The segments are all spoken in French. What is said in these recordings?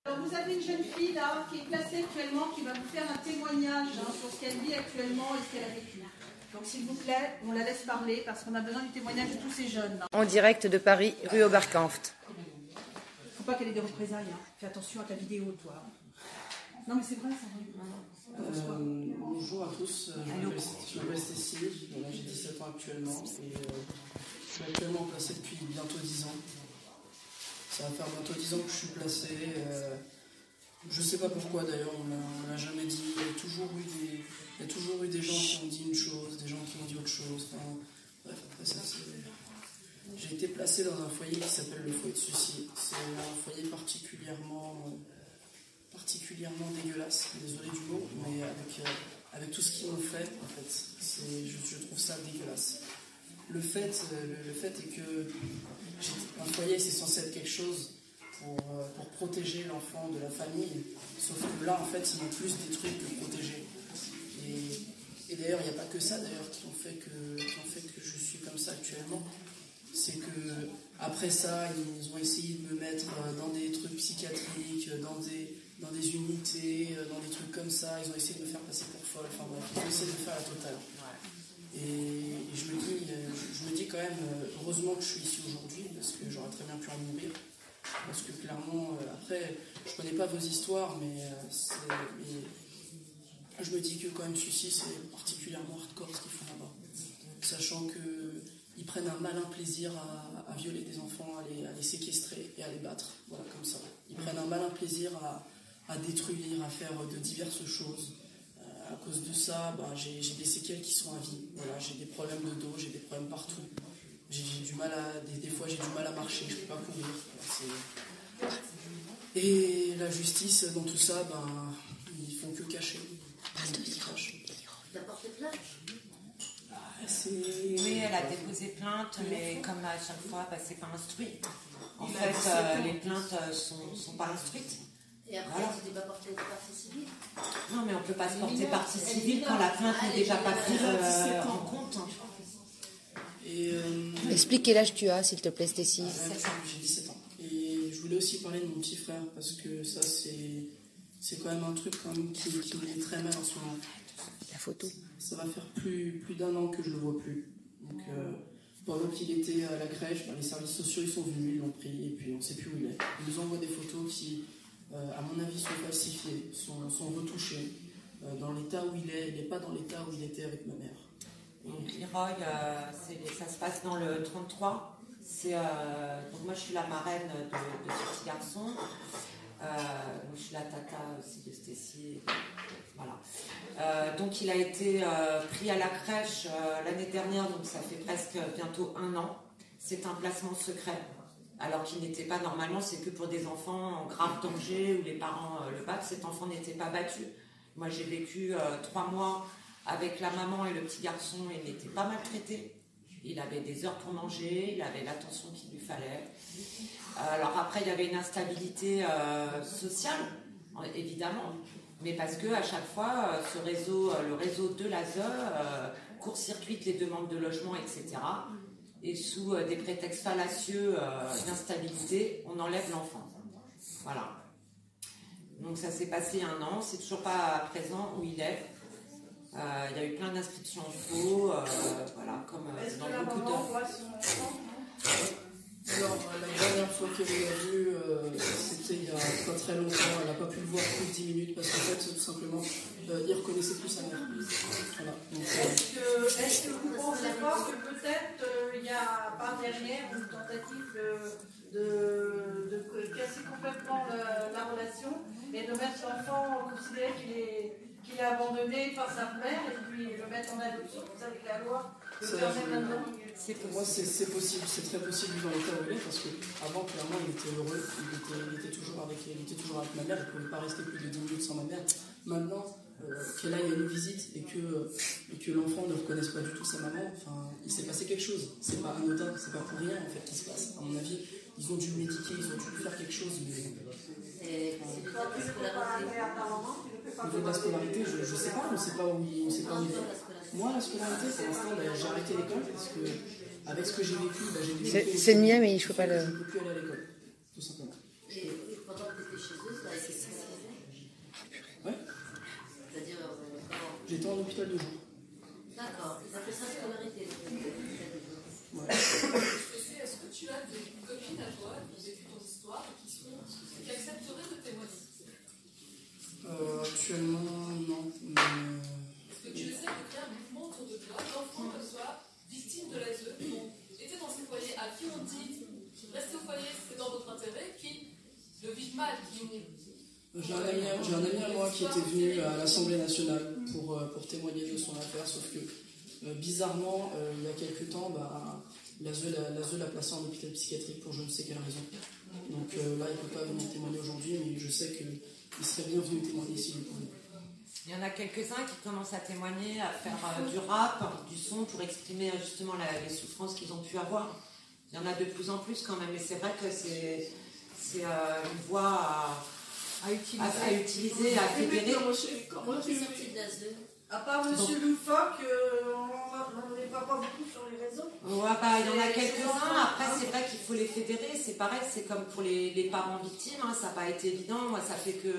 Alors vous avez une jeune fille là qui est placée actuellement, qui va vous faire un témoignage sur ce qu'elle vit actuellement et ce qu'elle a vécu. Donc s'il vous plaît, on la laisse parler parce qu'on a besoin du témoignage de tous ces jeunes. En direct de Paris, rue Oberkampf. Faut pas qu'elle ait des représailles. Fais attention à ta vidéo, toi. Non mais c'est vrai, ça va. Bonjour à tous, je m'appelle Stécie, j'ai 17 ans actuellement et je suis actuellement placé depuis bientôt 10 ans. Ça va faire bientôt 10 ans que je suis placé. Je ne sais pas pourquoi d'ailleurs, on ne l'a jamais dit. Il y a toujours eu des gens qui ont dit une chose, des gens qui ont dit autre chose. Enfin, bref, après ça, j'ai été placé dans un foyer qui s'appelle le foyer de Sucy. C'est un foyer particulièrement dégueulasse, désolé du mot, mais avec tout ce qu'ils m'ont fait, en fait, je trouve ça dégueulasse. Le fait est que un foyer, c'est censé être quelque chose pour protéger l'enfant de la famille, sauf que là, en fait, ils m'ont plus détruit que protégé. Et d'ailleurs, il n'y a pas que ça, d'ailleurs, qui ont fait que je suis comme ça actuellement. C'est que après ça, ils ont essayé de me mettre dans des trucs psychiatriques, dans des unités, dans des trucs comme ça. Ils ont essayé de me faire passer pour folle. Enfin bref, ils ont essayé de faire la totale. Et je me dis quand même, heureusement que je suis ici aujourd'hui, parce que j'aurais très bien pu en mourir. Parce que clairement, après, je connais pas vos histoires, mais je me dis que quand même Sucy, c'est particulièrement hardcore ce qu'ils font là-bas. Sachant qu'ils prennent un malin plaisir à violer des enfants, à les séquestrer et à les battre. Voilà, comme ça. Ils prennent un malin plaisir à détruire, à faire de diverses choses. À cause de ça, j'ai des séquelles qui sont à vie. Voilà, j'ai des problèmes de dos, j'ai des problèmes partout. J'ai du mal des fois j'ai du mal à marcher, je ne peux pas courir. Et la justice, dans tout ça, ils font que cacher. Ils cachent. Tu as porté plainte ? Oui, elle a déposé plainte, mais comme à chaque fois, c'est pas instruit. En fait, les plaintes sont pas instruites. Et après, voilà. Tu t'es pas porté partie civile ? Non, mais on peut pas se porter partie civile quand la plainte n'est déjà pas prise en compte. Explique quel âge tu as, s'il te plaît, Stécie. J'ai 17 ans. Et je voulais aussi parler de mon petit frère, parce que ça, c'est quand même un truc quand même qui me met très mal en ce moment. La photo. Ça va faire plus d'1 an que je le vois plus. Donc, pendant qu'il était à la crèche, les services sociaux ils sont venus, ils l'ont pris, et puis on ne sait plus où il est. Ils nous envoient des photos qui, à mon avis, sont falsifiées, sont retouchées. Dans l'état où il est, il n'est pas dans l'état où il était avec ma mère. Donc Leroy, ça se passe dans le 33. Donc moi je suis la marraine de ce petit garçon. Je suis la tata aussi de Stécie. Voilà. Donc il a été pris à la crèche l'année dernière, donc ça fait presque bientôt 1 an. C'est un placement secret, alors qu'il n'était pas normalement, c'est que pour des enfants en grave danger où les parents le battent. Cet enfant n'était pas battu. Moi j'ai vécu 3 mois avec la maman et le petit garçon, il n'était pas maltraité. Il avait des heures pour manger, il avait l'attention qu'il lui fallait. Alors après, il y avait une instabilité sociale, évidemment, mais parce que à chaque fois, le réseau de l'ASE court-circuite les demandes de logement, etc. Et sous des prétextes fallacieux d'instabilité, on enlève l'enfant. Voilà. Donc ça s'est passé 1 an, c'est toujours pas présent où il est. Il y a eu plein d'inscriptions faux, voilà, comme dans beaucoup de... Alors, la dernière fois qu'elle l'a vu, c'était il y a pas très longtemps. Elle n'a pas pu le voir plus de 10 minutes parce qu'en fait, tout simplement, il reconnaissait plus sa mère. Voilà. Est-ce que vous pensez pas que peut-être il y a par derrière une tentative de casser complètement la relation et de mettre l'enfant, considérer qu'il est abandonné par sa mère et puis le mettre en adoption, vous savez que la loi le permet maintenant. Pour moi, c'est possible, c'est très possible dans l'état où il est, parce qu'avant, clairement, il était heureux, il était toujours avec ma mère, il ne pouvait pas rester plus de 10 minutes sans ma mère. Maintenant, qu'elle aille à une visite et que l'enfant ne reconnaisse pas du tout sa maman, il s'est passé quelque chose. C'est pas anodin, c'est pas pour rien en fait qui se passe. À mon avis, ils ont dû le médiquer, ils ont dû lui faire quelque chose. C'est quoi la scolarité ? Au niveau de la scolarité, je ne sais pas, on ne sait pas où il est. Moi, la scolarité, pour l'instant, j'ai arrêté l'école parce que, avec ce que j'ai vécu, c'est le mien, mais je ne peux pas le. Je ne peux plus aller à l'école, tout simplement. Et pendant que tu étais chez eux, en hôpital de jour. D'accord, ils appellent ça scolarité. Ouais. Est-ce que tu as des copines à toi qui ont vécu ton histoire et qui accepteraient de témoigner? Actuellement, non. Est-ce que tu essaies de créer un mouvement autour de toi d'enfants comme toi, victimes de l'ASE, qui ont été dans ces foyers, à qui on dit restez au foyer, c'est dans votre intérêt, qui le vivent mal, qui J'ai un ami à moi qui était venu à l'Assemblée nationale pour témoigner de son affaire, sauf que bizarrement, il y a quelques temps, l'ASE l'a placé en hôpital psychiatrique pour je ne sais quelle raison. Donc là, il ne peut pas venir témoigner aujourd'hui, mais je sais qu'il serait bien venu témoigner s'il le pouvait. Il y en a quelques-uns qui commencent à témoigner, à faire du rap, du son pour exprimer justement les souffrances qu'ils ont pu avoir. Il y en a de plus en plus quand même, et c'est vrai que c'est une voie à utiliser, à fédérer. Comment tu es sorti de l'ASE? À part M. Loufoque, on n'est pas beaucoup sur les réseaux. Ouais, il y en a quelques-uns. Après, c'est vrai qu'il faut les fédérer. C'est pareil, c'est comme pour les parents victimes. Hein, ça n'a pas été évident. Moi, ça fait que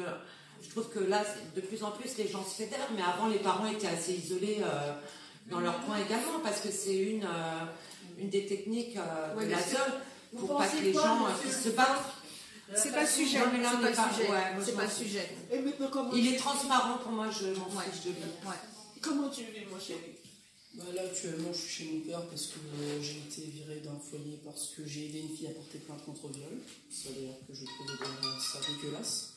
je trouve que là, de plus en plus, les gens se fédèrent. Mais avant, les parents étaient assez isolés dans leur coin également, parce que c'est une des techniques de la zone pour pas que les gens puissent se battre. C'est pas sujet. Non, mais là, c'est pas sujet. Il est transparent pour moi, je m'en fiche de lui. Comment tu vis, mon chéri? Là, actuellement, je suis chez mon père parce que j'ai été viré d'un foyer parce que j'ai aidé une fille à porter plainte contre viol. C'est d'ailleurs que je trouvais ça dégueulasse.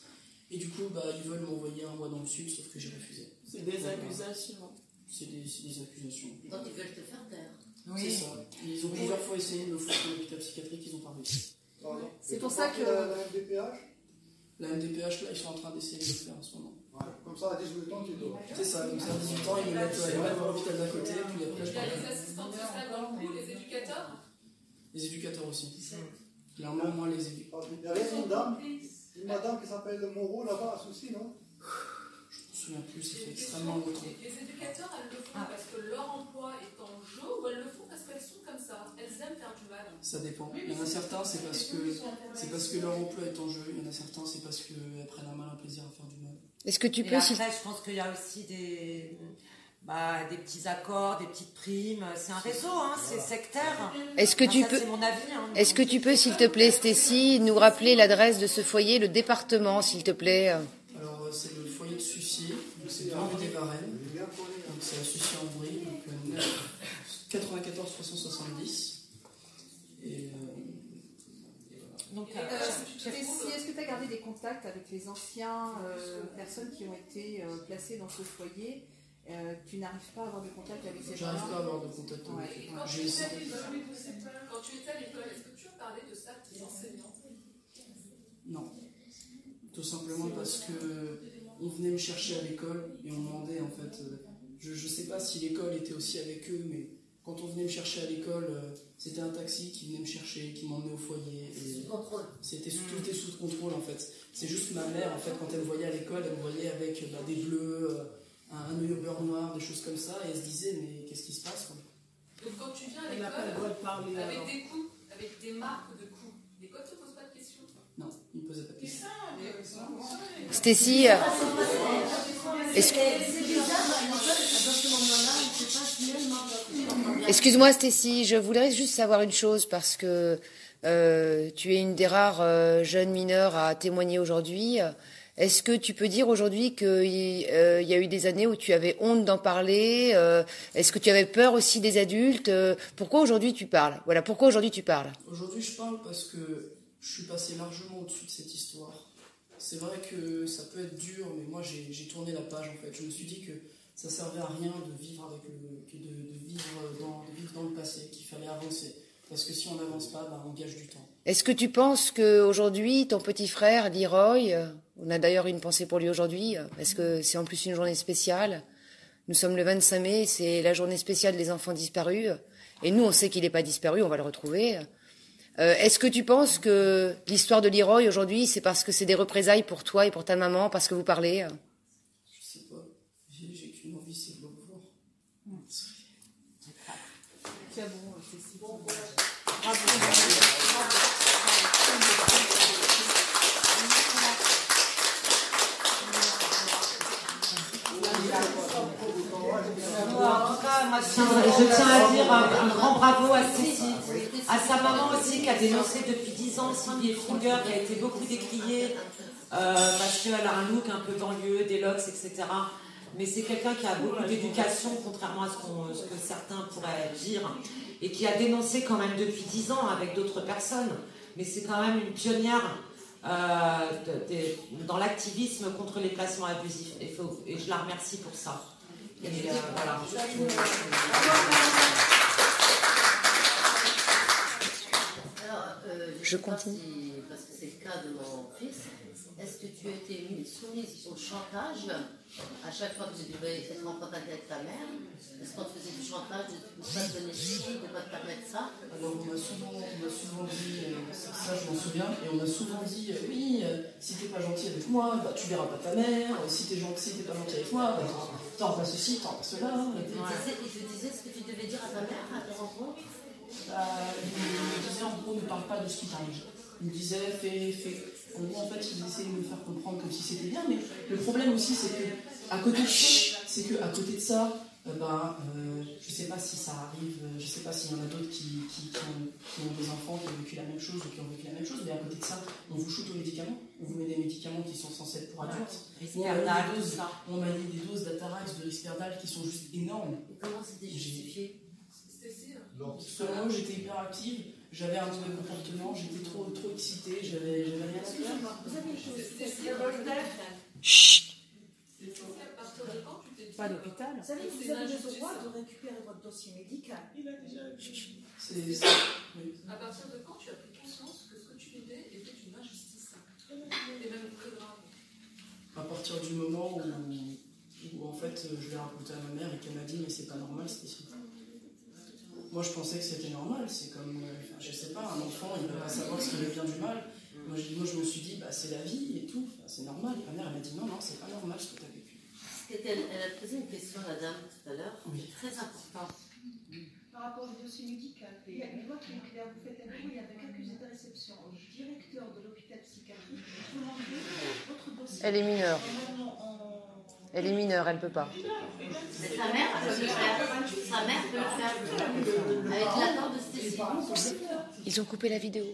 Et du coup, ils veulent m'envoyer un mois dans le sud, sauf que j'ai refusé. C'est des accusations. C'est des accusations. Donc ils veulent te faire taire. Oui. C'est ça. Ils ont plusieurs fois essayé de me foutre en hôpital psychiatrique, ils n'ont pas réussi. C'est pour ça que La MDPH, La MDPH, là, ils sont en train d'essayer de le faire en ce moment. comme ça, à 18 ans, tu dois. C'est ça, comme ça, à 18 ans, ils me mettent à l'hôpital d'à côté, puis après, je Il y a pars. les assistantes sociales dans le coup, les éducateurs. Les éducateurs aussi. Clairement, moi, les éducateurs. Il y avait une madame qui s'appelle Moreau là-bas, à Soucy, non? Je me souviens plus, ça fait extrêmement longtemps. Les éducateurs, elles le font parce que leur emploi est en jeu, ou elles le font parce qu'elles sont comme ça. Elles aiment faire du mal. Ça dépend. Il y en a certains, c'est parce que leur emploi est en jeu. Il y en a certains, c'est parce qu'elles prennent un plaisir à faire du mal. Est-ce que tu Et peux... après, je pense qu'il y a aussi des petits accords, des petites primes. C'est un réseau, hein, c'est sectaire. Est-ce que tu Ça, peux... c'est mon avis. Hein. Est-ce que tu peux, s'il te plaît, Stécie, nous rappeler l'adresse de ce foyer, le département, s'il te plaît? Alors, c'est le foyer de Sucy, donc c'est dans rue des Varennes, donc c'est à Sucy-en-Brie, donc 94 370. Et Donc, est-ce que tu as gardé des contacts avec les anciens personnes qui ont été placées dans ce foyer? Tu n'arrives pas à avoir de contact avec ces gens-là? j'arrive pas à avoir de contact avec eux. Quand tu J'ai étais essayé. à l'école, est-ce que tu as parlé de ça à tes enseignants? Non. Tout simplement parce que on venait me chercher à l'école et on demandait en fait. Je sais pas si l'école était aussi avec eux, mais quand on venait me chercher à l'école, c'était un taxi qui venait me chercher, qui m'emmenait au foyer. Sous contrôle. Tout était sous contrôle en fait. C'est juste que ma mère, en fait, quand elle me voyait à l'école, elle me voyait avec des bleus, un œil au beurre noir, des choses comme ça, et elle se disait mais qu'est-ce qui se passe quoi. Donc quand tu viens à Elle n'a pas le droit l'école, de parler. avec alors. des coups, avec des marques de coups, les codes ne se posent pas de questions. Non, il me posait pas de questions. Stécie, est-ce que... C'est bizarre, à l'école, dans ce moment-là, il se passe tellement. Excuse-moi Stécie, je voudrais juste savoir une chose parce que tu es une des rares jeunes mineures à témoigner aujourd'hui. Est-ce que tu peux dire aujourd'hui qu'il y a eu des années où tu avais honte d'en parler? Est-ce que tu avais peur aussi des adultes? Pourquoi aujourd'hui tu parles? Voilà, pourquoi aujourd'hui tu parles? Aujourd'hui, je parle parce que je suis passé largement au-dessus de cette histoire. C'est vrai que ça peut être dur, mais moi j'ai tourné la page en fait. Je me suis dit que ça servait à rien de vivre vivre dans le passé, qu'il fallait avancer. Parce que si on n'avance pas, on gâche du temps. Est-ce que tu penses qu'aujourd'hui, ton petit frère, Leroy, on a d'ailleurs une pensée pour lui aujourd'hui, parce que c'est en plus une journée spéciale. Nous sommes le 25 mai, c'est la journée spéciale des enfants disparus. Et nous, on sait qu'il n'est pas disparu, on va le retrouver. Est-ce que tu penses que l'histoire de Leroy aujourd'hui, c'est parce que c'est des représailles pour toi et pour ta maman, parce que vous parlez? Je sais pas, j'ai qu'une envie, c'est de le revoir. Tiens bon, c'est si bon. Il information. Je tiens à dire un grand bravo à Cécile, à sa maman aussi qui a dénoncé depuis 10 ans Sylvie Finger, qui a été beaucoup décriée parce qu'elle a un look un peu banlieue, des locks, etc. Mais c'est quelqu'un qui a beaucoup d'éducation, contrairement à ce que certains pourraient dire, et qui a dénoncé quand même depuis 10 ans avec d'autres personnes. Mais c'est quand même une pionnière dans l'activisme contre les placements abusifs. Et je la remercie pour ça. Et voilà. Je continue. Parce que c'est le cas de mon fils. Est-ce que tu as été soumise au chantage à chaque fois que tu devais être en contact avec ta mère? Est-ce qu'on te faisait du chantage de ne pas te donner ci, de ne pas te permettre ça? Alors on m'a souvent dit, ça je m'en souviens, et on m'a souvent dit, oui, si t'es pas gentil avec moi, bah, tu verras pas ta mère, si t'es pas gentil avec moi, bah, t'auras pas ceci, t'auras pas cela. Il te disait ce que tu devais dire à ta mère à tes rencontres? Il me disait en gros, ne parle pas de ce qui t'arrive. Il me disait, fais. En gros, en fait, il essayait de me faire comprendre comme si c'était bien, mais le problème aussi, c'est que à côté de ça, je sais pas si ça arrive, je sais pas s'il y en a d'autres qui ont des enfants qui ont vécu la même chose ou qui ont vécu la même chose, mais à côté de ça, on vous shoot aux médicaments, on vous met des médicaments qui sont censés être pour adultes. On m'a dit des doses d'Atarax, de Risperdal qui sont juste énormes. Et comment c'était justifié? Selon moi, j'étais hyper active, j'avais un mauvais comportement, j'étais trop excitée, j'avais rien à faire. Vous avez une chose. Chut. Pas d'hôpital. Vous savez, vous avez le droit de récupérer votre dossier médical. À partir de quand tu as pris conscience que ce que tu vivais était une injustice et même très grave? À partir du moment où en fait je l'ai raconté à ma mère et qu'elle m'a dit mais c'est pas normal c'était ça. Moi je pensais que c'était normal, c'est comme, je sais pas, un enfant il ne peut pas savoir ce qui est le bien du mal. Moi je me suis dit bah c'est la vie et tout, c'est normal. Et ma mère elle m'a dit non c'est pas normal ce que tu as vécu. Elle a posé une question à la dame tout à l'heure, très importante. Par rapport au dossier médical, il y a une loi qui est claire. Vous faites un courrier avec accusé de réception au directeur de l'hôpital psychiatrique. Vous demandez votre dossier. Elle est mineure. Elle est mineure, elle peut pas. Mais sa mère peut le faire. Sa mère peut le faire. Avec l'accord de Stécie. Ils ont coupé la vidéo.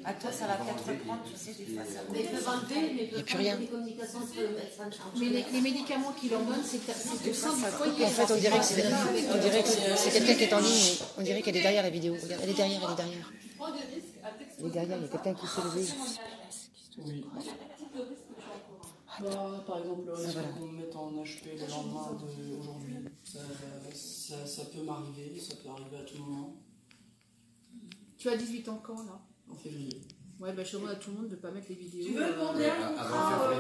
À toi, ça va peut-être reprendre, tu sais, des fois ça. Mais ils peuvent enlever, mais ils peuvent plus rien. des communications entre le médecin. Mais les médicaments qu'ils leur donnent, c'est au sein du foyer. En fait, on dirait que c'est quelqu'un qui est en ligne, mais on dirait qu'elle est derrière la vidéo. Regarde, elle est derrière. Elle est derrière, il y a quelqu'un qui s'est levé. Oui. Par exemple, le risque qu'on me mette en HP le lendemain d'aujourd'hui, ça peut m'arriver, ça peut arriver à tout moment. Tu as 18 ans quand là? En février. Ouais, je demande à tout le monde de ne pas mettre les vidéos. Tu veux demander un contrat Ta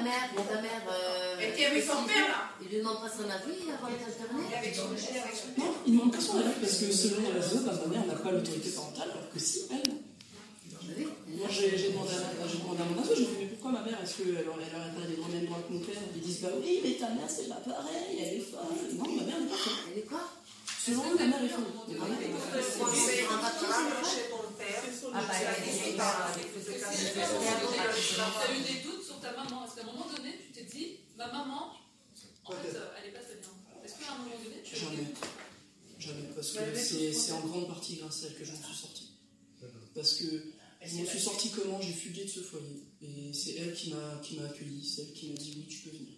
mère, Elle était avec son père là. il lui demande pas son avis avant d'être interné. Non, il ne demande pas son avis parce que selon les réseaux, ma mère n'a pas l'autorité parentale, alors que si, elle. Moi j'ai demandé à mon asso, j'ai dit mais pourquoi ma mère, est-ce qu'elle aurait pas les mêmes droits que mon père? Ils disent bah oui, mais ta mère c'est pas pareil, elle est folle. Non, ma mère n'est pas folle. Elle est quoi? Selon eux, ma mère est folle. Tu as eu des doutes sur ta maman. Est-ce qu'à un moment donné, tu t'es dit, ma maman, en fait, elle est pas très bien. Est-ce qu'à un moment donné, tu Jamais, parce que c'est en grande partie grâce à elle que je m'en suis sorti. Parce que je m'en suis sorti comment? J'ai fugué de ce foyer. Et c'est elle qui m'a accueilli, c'est elle qui m'a dit oui, tu peux venir.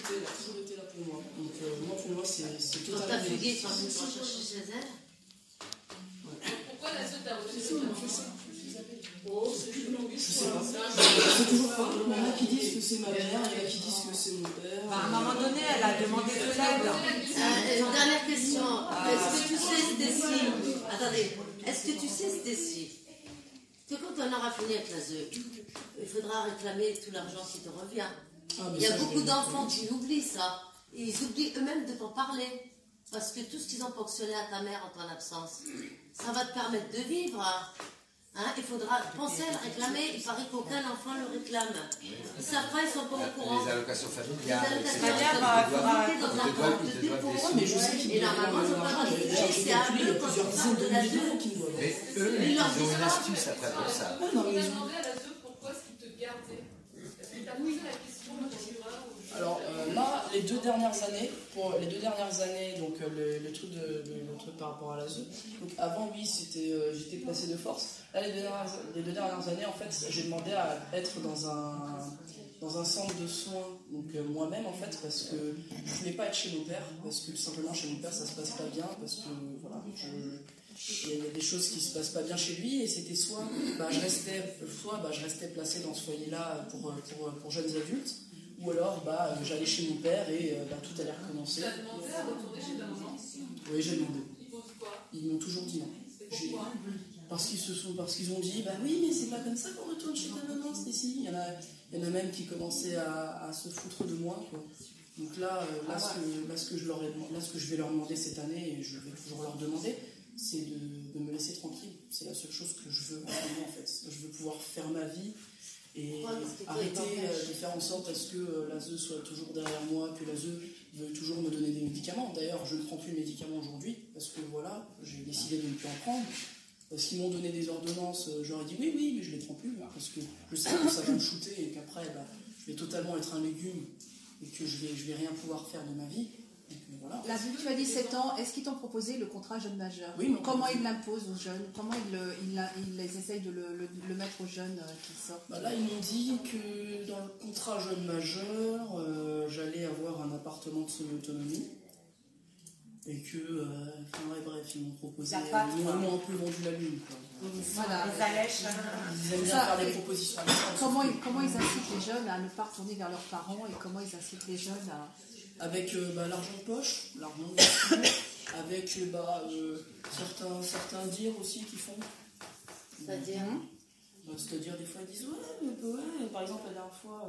Elle a toujours été là pour moi. Donc moi pour moi c'est totalement... Quand t'as fugué, tu as voulu t'en chercher chez elle? pourquoi la seule t'a refusé? Je sais pas. C'est toujours pas. Il y en a qui disent que c'est ma mère, il y en a qui disent que c'est mon père. À un moment donné, elle a demandé de l'aide. Dernière question. Est-ce que tu sais, Stécie, attendez, est-ce que tu sais, Stécie, que quand on aura fini avec la ZE, il faudra réclamer tout l'argent qui te revient? Il y a beaucoup d'enfants qui l'oublient ça. Et ils oublient eux-mêmes de t'en parler. Parce que tout ce qu'ils ont ponctionné à ta mère en ton absence, ça va te permettre de vivre. Il faudra penser à le réclamer. Il paraît qu'aucun enfant le réclame. Ils ne savent pas, ils ne sont pas au courant. Les allocations familiales, mais je sais qu'ils doivent c'est à eux quand on parle de la ZE. mais eux, ils ont une astuce après pour ça. On a demandé à la ZE as posé la question de ton livreur? Alors là, les deux dernières années, donc le truc par rapport à l'ASE, donc avant oui, j'étais placé de force. Là, les deux dernières années, en fait, j'ai demandé à être dans un centre de soins, donc moi-même en fait, parce que je voulais pas être chez mon père, parce que tout simplement chez mon père ça se passe pas bien, parce que voilà, il y a des choses qui se passent pas bien chez lui, et c'était soit je restais placé dans ce foyer-là pour jeunes adultes, ou alors j'allais chez mon père et tout allait recommencer. Tu as demandé à retourner chez ta maman? Oui, j'ai demandé. Ils t'ont dit quoi? Ils m'ont toujours dit non. Pourquoi? Parce qu'ils ont dit oui, mais c'est pas comme ça qu'on retourne chez ta maman, Stécie. Il y en a même qui commençaient à se foutre de moi, quoi. Donc là, ce que je vais leur demander cette année, et je vais toujours leur demander, c'est de me laisser tranquille. C'est la seule chose que je veux vraiment, en fait. Je veux pouvoir faire ma vie et arrêter de faire en sorte à ce que l'ASE soit toujours derrière moi, que l'ASE veut toujours me donner des médicaments. D'ailleurs, je ne prends plus de médicaments aujourd'hui, parce que voilà, j'ai décidé de ne plus en prendre. Parce qu'ils m'ont donné des ordonnances, j'aurais dit oui, mais je ne les prends plus, parce que je sais que ça va me shooter et qu'après, je vais totalement être un légume et que je vais rien pouvoir faire de ma vie. Donc, voilà. Là, tu as 17 ans, est-ce qu'ils t'ont proposé le contrat jeune majeur? Oui, comment ils l'imposent aux jeunes? Comment ils essayent de le mettre aux jeunes qui sortent? Là, ils m'ont dit que dans le contrat jeune majeur, j'allais avoir un appartement de semi-autonomie. Et que, bref, ils m'ont proposé, ils m'ont un peu vendu la lune, quoi. Voilà. Les allèches. Ils aiment bien faire des propositions. Comment ils incitent les jeunes à ne pas retourner vers leurs parents, et comment ils incitent les jeunes à... Avec l'argent de poche, l'argent de voiture, avec certains dires aussi qu'ils font. C'est-à-dire des fois ils disent ouais, par exemple la dernière fois,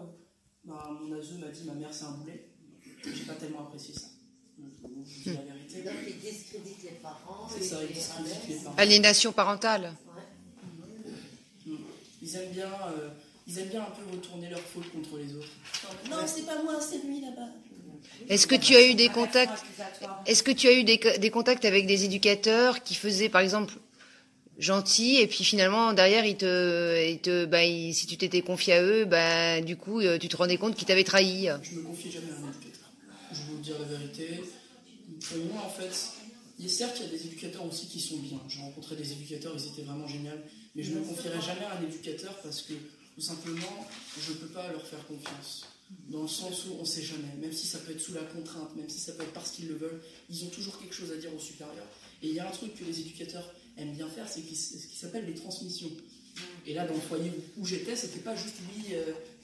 mon ASE m'a dit ma mère c'est un boulet. J'ai pas tellement apprécié ça. Je dis la vérité. Donc ils discréditent les parents. C'est ça, ils discréditent les parents. Aliénation parentale. Ouais. Ils aiment bien un peu retourner leur faute contre les autres. Non, c'est pas moi, c'est lui là-bas. Est-ce que tu as eu des contacts? Est-ce que tu as eu des contacts avec des éducateurs qui faisaient, par exemple, gentils, et puis finalement derrière si tu t'étais confié à eux, du coup tu te rendais compte qu'ils t'avaient trahi? Je me confie jamais à un éducateur. Je vais vous dire la vérité. Pour moi, en fait, certes, il y a des éducateurs aussi qui sont bien. J'ai rencontré des éducateurs, ils étaient vraiment géniaux, mais je ne me confierai jamais à un éducateur parce que tout simplement, je ne peux pas leur faire confiance. Dans le sens où on ne sait jamais, même si ça peut être sous la contrainte, même si ça peut être parce qu'ils le veulent, ils ont toujours quelque chose à dire aux supérieurs. Et il y a un truc que les éducateurs aiment bien faire, c'est ce qui s'appelle les transmissions. Et là, dans le foyer où j'étais, c'était pas juste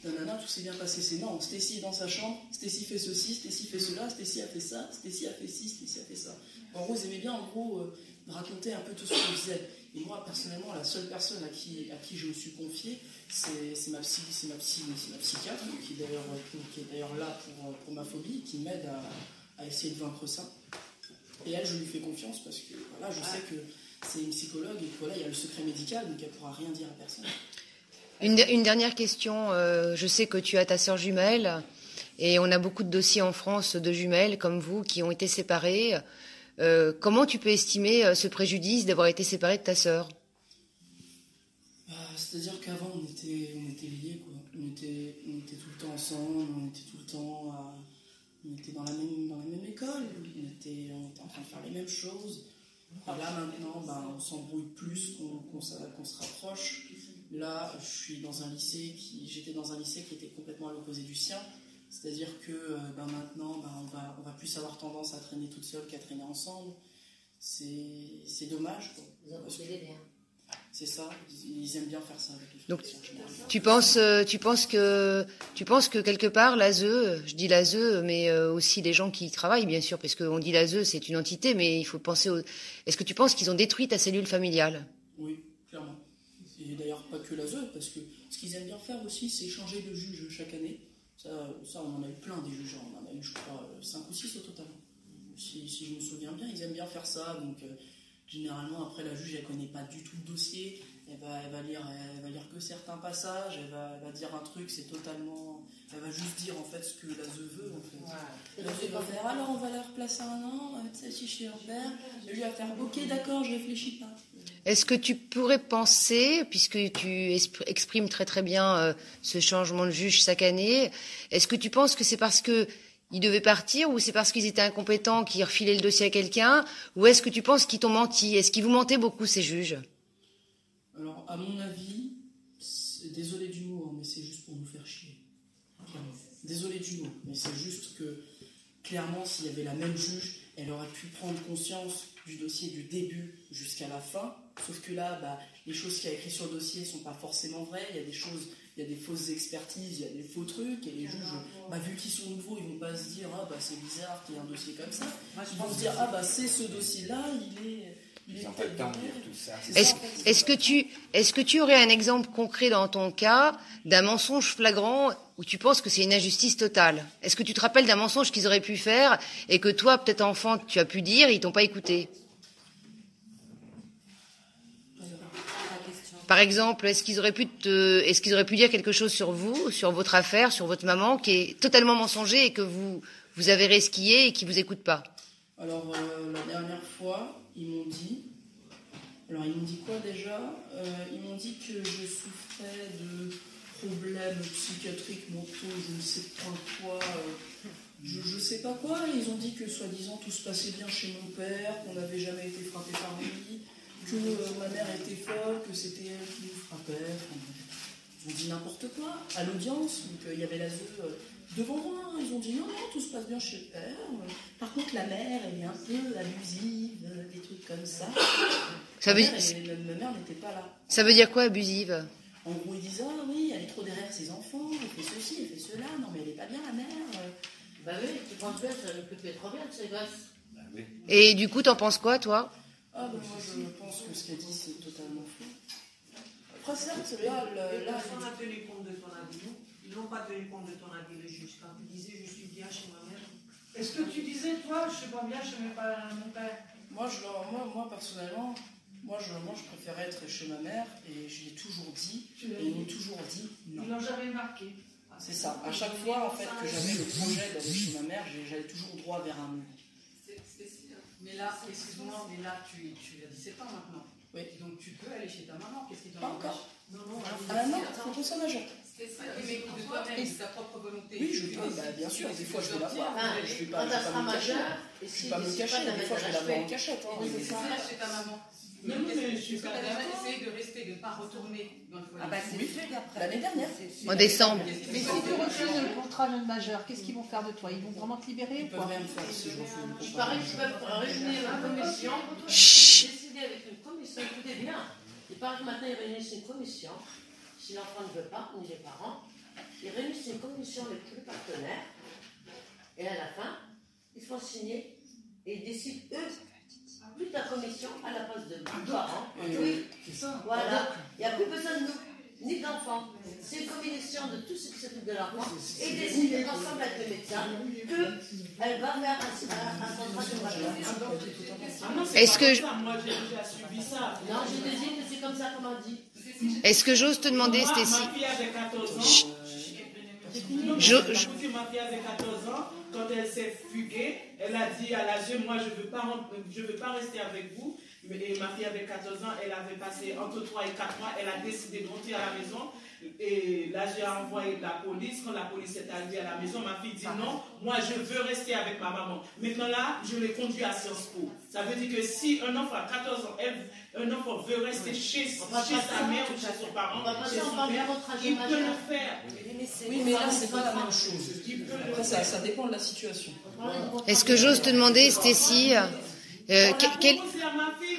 nanana, tout s'est bien passé, c'est non. Stécie est dans sa chambre, Stécie fait ceci, Stécie fait cela, Stécie a fait ça, Stécie a fait ci, Stécie a fait ça. En gros, ils aimaient bien, raconter un peu tout ce qu'ils faisaient. Et moi, personnellement, la seule personne à qui je me suis confié, c'est ma psychiatre, qui est d'ailleurs là pour ma phobie, qui m'aide à essayer de vaincre ça. Et elle, je lui fais confiance parce que voilà, je sais que c'est une psychologue et que voilà, il y a le secret médical, donc elle ne pourra rien dire à personne. Une dernière question. Je sais que tu as ta sœur jumelle, et on a beaucoup de dossiers en France de jumelles comme vous qui ont été séparées. Comment tu peux estimer ce préjudice d'avoir été séparé de ta sœur? C'est-à-dire qu'avant, on était liés, quoi. On était tout le temps ensemble, on était tout le temps on était dans la même école, on était en train de faire les mêmes choses. Et là, maintenant, on s'embrouille plus qu'on se rapproche. Là, j'étais dans un lycée qui était complètement à l'opposé du sien. C'est-à-dire que maintenant, on va plus avoir tendance à traîner toute seule qu'à traîner ensemble. C'est dommage, quoi. Vous avez coupé les liens. C'est ça, ils aiment bien faire ça avec les Donc, frères. tu penses que quelque part l'ASE, je dis l'ASE, mais aussi les gens qui y travaillent, bien sûr, parce qu'on dit l'ASE, c'est une entité, mais il faut penser Est-ce que tu penses qu'ils ont détruit ta cellule familiale? Oui, clairement. Et d'ailleurs, pas que l'ASE, parce que ce qu'ils aiment bien faire aussi, c'est changer de juge chaque année. Ça, on en a eu plein des juges, on en a eu, je crois, 5 ou 6 au total. Si je me souviens bien, ils aiment bien faire ça, donc... Généralement, après, la juge, elle ne connaît pas du tout le dossier. elle va lire que certains passages, elle va dire un truc, c'est totalement... Elle va juste dire en fait ce que l'ASE veut en fait. Ouais. L'ASE va faire, alors on va la replacer un an, si chez leur père, et lui va faire, ok d'accord, je réfléchis pas. Est-ce que tu pourrais penser, puisque tu exprimes très très bien ce changement de juge chaque année, est-ce que tu penses que c'est parce que ils devaient partir, ou c'est parce qu'ils étaient incompétents qu'ils refilaient le dossier à quelqu'un, ou est-ce que tu penses qu'ils t'ont menti? Est-ce qu'ils vous mentaient beaucoup, ces juges? Alors, à mon avis, désolé du mot, hein, mais c'est juste pour nous faire chier. Clairement. Désolé du mot, mais c'est juste que, clairement, s'il y avait la même juge, elle aurait pu prendre conscience du dossier du début jusqu'à la fin, sauf que là, les choses qu'il y a écrites sur le dossier ne sont pas forcément vraies, il y a des choses... Il y a des fausses expertises, il y a des faux trucs, et les juges, vu qu'ils sont nouveaux, ils vont pas se dire c'est bizarre qu'il y ait un dossier comme ça. Ils vont se dire c'est ce dossier-là, il est pas le temps de lire tout ça. Est-ce que tu aurais un exemple concret dans ton cas d'un mensonge flagrant où tu penses que c'est une injustice totale? Est-ce que tu te rappelles d'un mensonge qu'ils auraient pu faire et que toi, peut-être enfant, tu as pu dire et ils t'ont pas écouté? Par exemple, est-ce qu'ils auraient pu dire quelque chose sur vous, sur votre affaire, sur votre maman, qui est totalement mensonger et que vous avez resquillé et qui vous écoute pas? Alors, la dernière fois, ils m'ont dit quoi déjà? Ils m'ont dit que je souffrais de problèmes psychiatriques mentaux, je ne sais pas quoi, je sais pas quoi. Ils ont dit que soi-disant tout se passait bien chez mon père, qu'on n'avait jamais été frappé par lui, que ma mère était folle, que c'était elle qui nous frappait. Ils ont dit n'importe quoi à l'audience, donc il y avait l'ASE devant moi. Ils ont dit non, tout se passe bien chez le père. Par contre, la mère, elle est un peu abusive, des trucs comme ça. Ma mère n'était pas là. Ça veut dire quoi, abusive? En gros, ils disent oui, elle est trop derrière ses enfants, elle fait ceci, elle fait cela. Non, mais elle est pas bien, la mère. Oui, tu penses bien, ça l'occupait trop bien de ses gosses. Oui. Et du coup, t'en penses quoi, toi? Moi, je pense que ce qu'elle dit, c'est totalement faux. Après, certes, là... Personne n'a tenu compte de ton avis, non? Ils n'ont pas tenu compte de ton avis, le juge, quand tu disais, je suis bien chez ma mère. Est-ce que tu disais, toi, je suis pas bien chez mon père? Moi, personnellement, je préférais être chez ma mère, et je l'ai toujours dit, et ils m'ont toujours dit non. Ils l'ont jamais marqué. C'est ça. À chaque fois, en fait, que j'avais le projet d'aller chez ma mère, j'allais toujours droit vers un mur. Mais là, excuse-moi, mais là, tu as 17 ans maintenant. Oui. Donc tu peux aller chez ta maman. Qu'est-ce qui t'en empêche? Pas encore. Non, il faut qu'on soit majeur. Mais de toi-même, de ta propre volonté. Oui, je peux, bien sûr, des fois je vais la voir. Je ne vais pas me cacher. Je ne vais pas me cacher, des fois je vais la voir en cachette. C'est ça, chez ta maman. Mais je suis pas d'accord. Essayer de rester, de ne pas retourner dans le foyer. C'est fait après. L'année dernière. En décembre. Mais si tu refuses le contrat jeune majeur, qu'est-ce qu'ils vont faire de toi? Ils vont vraiment te libérer? Ils peuvent rien faire si j'en fais une. Je parie qu'ils peuvent réunir une commission, décider avec une commission, écoutez bien. Il paraît que maintenant ils réunissent une commission, si l'enfant ne veut pas, ni les parents, ils réunissent une commission avec tous les partenaires, et à la fin, ils font signer, et ils décident eux, plus la commission à la place de nous, parents. Oui, voilà. Il n'y a plus besoin de nous, ni d'enfants. C'est une commission de tous ceux qui s'occupent de l'enfant et décider ensemble avec le médecin qu'elle va faire un contrat de majeur. Est-ce que moi j'ai déjà subi ça? Non, je te dis que c'est comme ça qu'on m'a dit. Est-ce que j'ose te demander, Stécie? Ma fille avait 14 ans. Ma fille avait 14 ans. Quand elle s'est fuguée, elle a dit à l'ASE, moi je veux pas rester avec vous. Et ma fille avait 14 ans, elle avait passé entre 3 et 4 mois, elle a décidé de rentrer à la maison. Et l'ASE a envoyé de la police. Quand la police est arrivée à la maison, ma fille dit non, moi je veux rester avec ma maman. Maintenant là, je l'ai conduit à Sciences Po. Ça veut dire que si un enfant à 14 ans, un enfant veut rester chez sa mère ou chez son parent, chez son père, il peut le faire. Oui, mais là, c'est pas la même chose. Après, ça dépend de la situation. Est-ce que j'ose te demander, Stécie,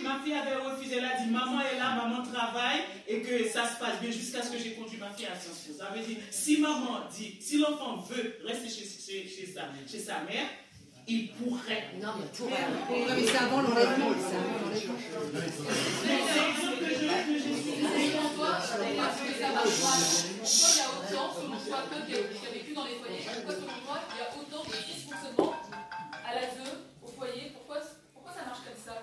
Ma fille avait refusé, elle a dit maman est là, maman travaille et que ça se passe bien jusqu'à ce que j'ai conduit ma fille à Sciences Po. Ça veut dire, si maman dit, si l'enfant veut rester chez sa mère, il pourrait. Non, mais pourrait. Mais c'est avant l'enlèvement. Pourquoi il y a autant, selon toi, toi qui as vécu dans les foyers, pourquoi selon toi il y a autant de dysfonctionnement à l'ASE, au foyer? Pourquoi ça marche comme ça?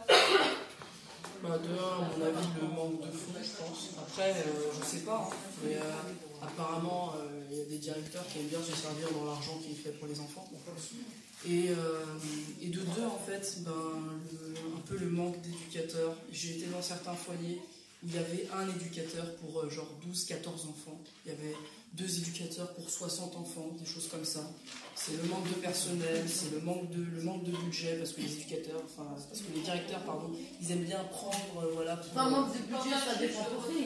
Bah, de un, à mon avis, le manque de fonds, je pense. Après, je sais pas, hein, mais apparemment, il y a des directeurs qui aiment bien se servir dans l'argent qui est fait pour les enfants. Et de deux, en fait, un peu le manque d'éducateurs. J'ai été dans certains foyers où il y avait un éducateur pour genre 12-14 enfants. Il y avait 2 éducateurs pour 60 enfants, des choses comme ça. C'est le manque de personnel, c'est le manque de budget, parce que les éducateurs, parce que les directeurs, pardon, ils aiment bien prendre, voilà. Pas un manque de budget, ça dépend pour qui.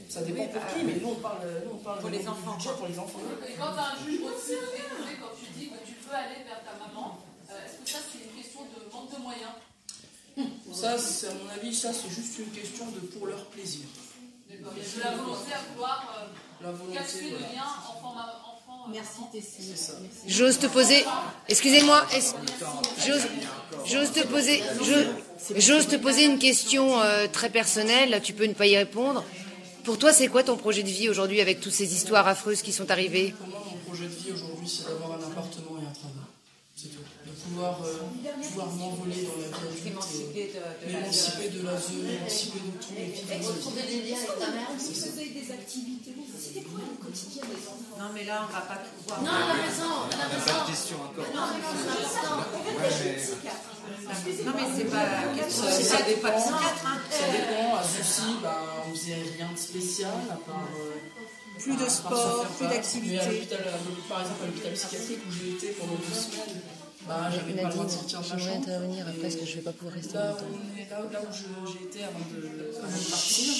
Ça dépend pour qui, mais nous on parle pour les enfants. Budget pour les enfants. Et quand tu as un juge aussi élevé, quand tu dis que tu peux aller vers ta maman, est-ce que ça c'est une question de manque de moyens? Ça, c'est, à mon avis, ça c'est juste une question de pour leur plaisir. D'accord, il y a de la volonté à vouloir casser le lien enfant-maman. Merci Tessie. J'ose te poser, excusez-moi, j'ose te poser une question très personnelle, tu peux ne pas y répondre. Pour toi, c'est quoi ton projet de vie aujourd'hui avec toutes ces histoires affreuses qui sont arrivées? Pour moi, mon projet de vie aujourd'hui, c'est d'avoir un appartement et un travail. C'est tout. De pouvoir m'envoler dans la vie adulte, m'émanciper de l'ASE, m'émanciper de tout. Et retrouver des liens avec ta mère. Vous faisiez des activités. C'était quoi le quotidien des enfants? Non, mais là, on va pas pouvoir. Non, elle a raison. Elle a raison. Pas de question encore. Non, mais c'est pas. Ça dépend. Ça dépend. À Zucy, on faisait rien de spécial, à part. Plus de sport, plus d'activités. Par exemple, à l'hôpital psychiatrique où j'ai été pendant 2 semaines, j'avais pas le droit de sortir de ma chambre. J'aimerais intervenir après parce que je vais pas pouvoir rester Là longtemps. où j'ai été avant de partir,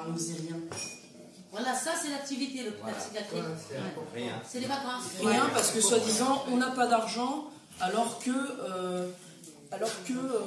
on faisait rien. Voilà, ça c'est l'activité, l'hôpital psychiatrique. Rien. C'est les vacances. Rien parce que soi-disant, on n'a pas d'argent, alors que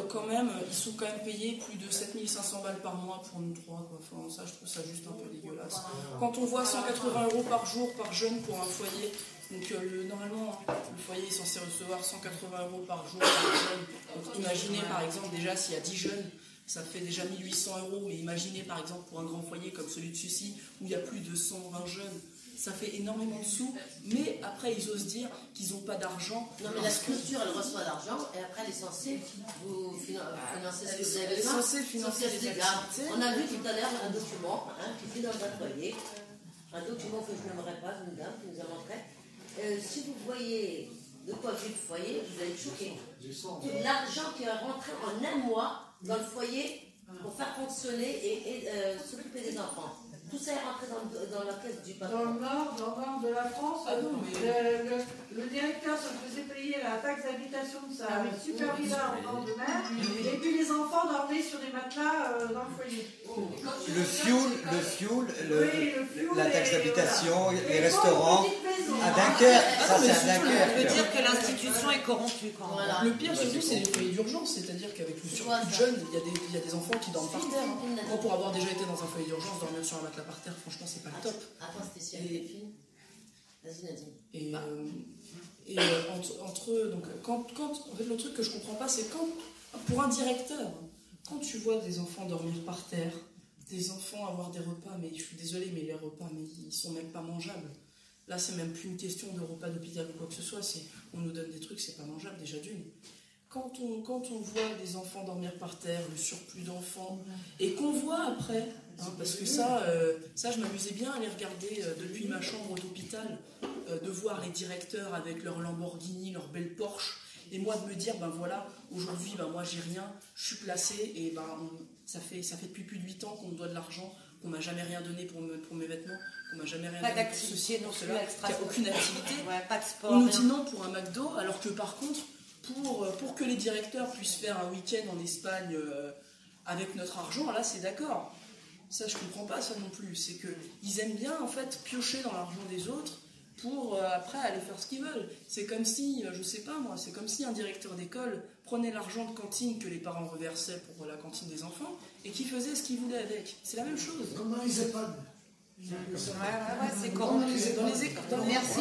quand même, ils sont quand même payés plus de 7500 balles par mois pour nous 3. Enfin, ça, je trouve ça juste un peu dégueulasse. Quand on voit 180 € par jour par jeune pour un foyer, donc normalement, le foyer est censé recevoir 180 € par jour par jeune. Donc imaginez par exemple déjà s'il y a 10 jeunes, ça fait déjà 1800 €, mais imaginez par exemple pour un grand foyer comme celui de Sucy, où il y a plus de 120 jeunes, ça fait énormément de sous, mais après ils osent dire qu'ils n'ont pas d'argent. Non mais la structure elle reçoit l'argent et après elle est censée vous financer ce que vous avez besoin. Elle est censée financer les activités. On a vu tout à l'heure un document qui était dans un foyer, un document que je n'aimerais pas, une dame qui nous a montré. Si vous voyez de quoi vit le foyer, vous allez être choqué. L'argent qui est rentré en un mois dans le foyer pour faire fonctionner et s'occuper des enfants. Tout ça est rentré dans la caisse du patron. Dans le nord de la France, le directeur se faisait payer la taxe d'habitation de sa super villa en bord de mer, et puis les enfants dormaient sur des matelas dans le foyer. Le fuel, la taxe d'habitation, les restaurants. À Dunkerque, ça c'est à Dunkerque. On peut dire que l'institution est corrompue quand même. Le pire surtout c'est les foyers d'urgence, c'est-à-dire qu'avec le surplus de jeunes, il y a des enfants qui dorment par terre. Moi pour avoir déjà été dans un foyer d'urgence, dormir sur un matelas par terre, franchement c'est pas le top. Attends, c'était si avec les filles. Vas-y Nadine. Et entre eux, donc en fait le truc que je comprends pas, c'est quand, pour un directeur, quand tu vois des enfants dormir par terre, des enfants avoir des repas, mais je suis désolée, mais les repas, mais ils sont même pas mangeables. Là, c'est même plus une question de repas d'hôpital ou quoi que ce soit, on nous donne des trucs, c'est pas mangeable déjà d'une. Quand on voit des enfants dormir par terre, le surplus d'enfants, et qu'on voit après, parce que ça je m'amusais bien à les regarder depuis ma chambre d'hôpital, de voir les directeurs avec leur Lamborghini, leur belle Porsche, et moi de me dire, voilà, aujourd'hui, moi j'ai rien, je suis placé, et ça fait depuis plus de 8 ans qu'on me doit de l'argent, qu'on m'a jamais rien donné pour mes vêtements, qu'on m'a jamais rien donné pour ceci, pour cela, qu'il n'y a aucune activité. Pas de sport, on nous dit non pour un McDo, alors que par contre, pour que les directeurs puissent faire un week-end en Espagne avec notre argent, là c'est d'accord. Ça je comprends pas ça non plus. C'est qu'ils aiment bien en fait piocher dans l'argent des autres pour après aller faire ce qu'ils veulent. C'est comme si, je sais pas moi, c'est comme si un directeur d'école prenait l'argent de cantine que les parents reversaient pour la cantine des enfants et qui faisait ce qu'il voulait avec. C'est la même chose. Comme dans les EHPAD. C'est corrompu. Dans les écoles. Merci.